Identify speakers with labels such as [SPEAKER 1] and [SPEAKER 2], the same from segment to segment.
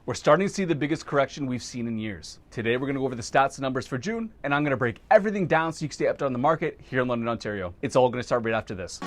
[SPEAKER 1] We're starting to see the biggest correction we've seen in years. Today we're going to go over the stats and numbers for June, and I'm going to break everything down so you can stay updated on the market here in London, Ontario. It's all going to start right after this.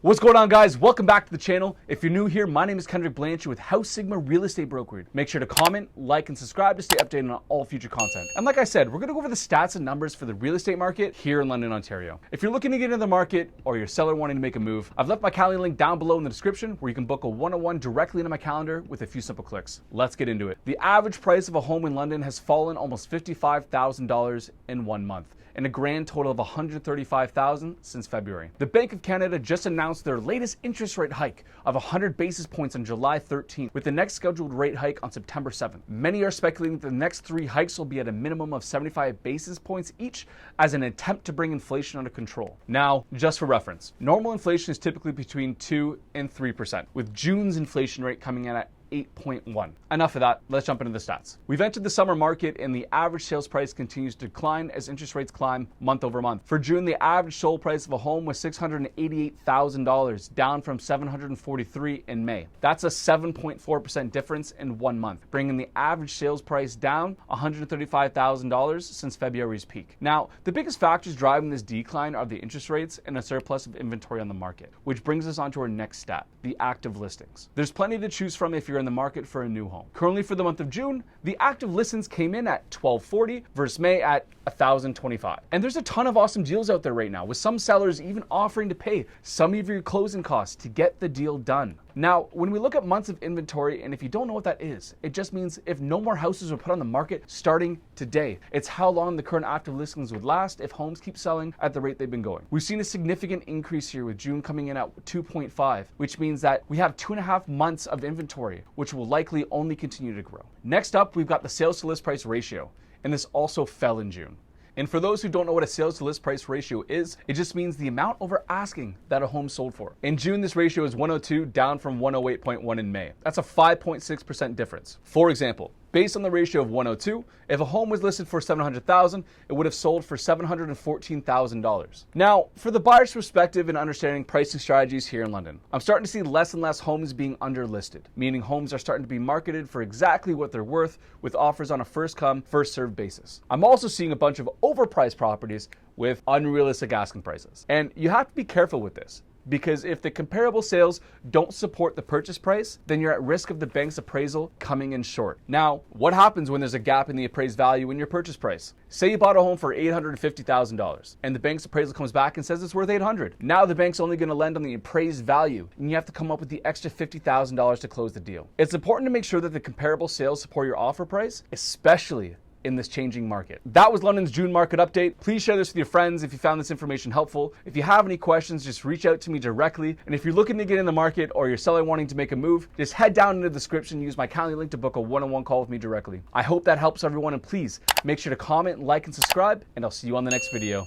[SPEAKER 1] What's going on, guys? Welcome back to the channel. If you're new here, my name is Kendrick Blanchard with HouseSigma Real Estate Brokerage. Make sure to comment, like, and subscribe to stay updated on all future content. And like I said, we're going to go over the stats and numbers for the real estate market here in London, Ontario. If you're looking to get into the market or you're a seller wanting to make a move, I've left my calendar link down below in the description where you can book a one-on-one directly into my calendar with a few simple clicks. Let's get into it. The average price of a home in London has fallen almost $55,000 in 1 month, and a grand total of $135,000 since February. The Bank of Canada just announced their latest interest rate hike of 100 basis points on July 13th, with the next scheduled rate hike on September 7th. Many are speculating that the next 3 hikes will be at a minimum of 75 basis points each as an attempt to bring inflation under control. Now, just for reference, normal inflation is typically between 2 and 3%, with June's inflation rate coming in at 8.1. Enough of that, let's jump into the stats. We've entered the summer market and the average sales price continues to decline as interest rates climb month over month. For June, the average sold price of a home was $688,000, down from $743,000 in May. That's a 7.4% difference in 1 month, bringing the average sales price down $135,000 since February's peak. Now, the biggest factors driving this decline are the interest rates and a surplus of inventory on the market, which brings us on to our next stat, the active listings. There's plenty to choose from if you're in the market for a new home. Currently, for the month of June, the active listings came in at 1,240 versus May at 1,025. And there's a ton of awesome deals out there right now, with some sellers even offering to pay some of your closing costs to get the deal done. Now, when we look at months of inventory, and if you don't know what that is, it just means if no more houses are put on the market starting today. It's how long the current active listings would last if homes keep selling at the rate they've been going. We've seen a significant increase here with June coming in at 2.5, which means that we have 2.5 months of inventory, which will likely only continue to grow. Next up, we've got the sales to list price ratio, and this also fell in June. And for those who don't know what a sales to list price ratio is, it just means the amount over asking that a home sold for. In June, this ratio is 102, down from 108.1 in May. That's a 5.6% difference. For example, based on the ratio of 102, if a home was listed for $700,000, it would have sold for $714,000. Now, for the buyer's perspective in understanding pricing strategies here in London, I'm starting to see less and less homes being underlisted, meaning homes are starting to be marketed for exactly what they're worth, with offers on a first come, first served basis. I'm also seeing a bunch of overpriced properties with unrealistic asking prices. And you have to be careful with this, because if the comparable sales don't support the purchase price, then you're at risk of the bank's appraisal coming in short. Now, what happens when there's a gap in the appraised value in your purchase price? Say you bought a home for $850,000 and the bank's appraisal comes back and says it's worth $800,000. Now the bank's only going to lend on the appraised value, and you have to come up with the extra $50,000 to close the deal. It's important to make sure that the comparable sales support your offer price, especially in this changing market. That was London's June market update. Please share this with your friends if you found this information helpful. If you have any questions, just reach out to me directly. And if you're looking to get in the market or you're seller wanting to make a move, just head down into the description and use my calendar link to book a one-on-one call with me directly. I hope that helps everyone, and please make sure to comment, like, and subscribe, and I'll see you on the next video.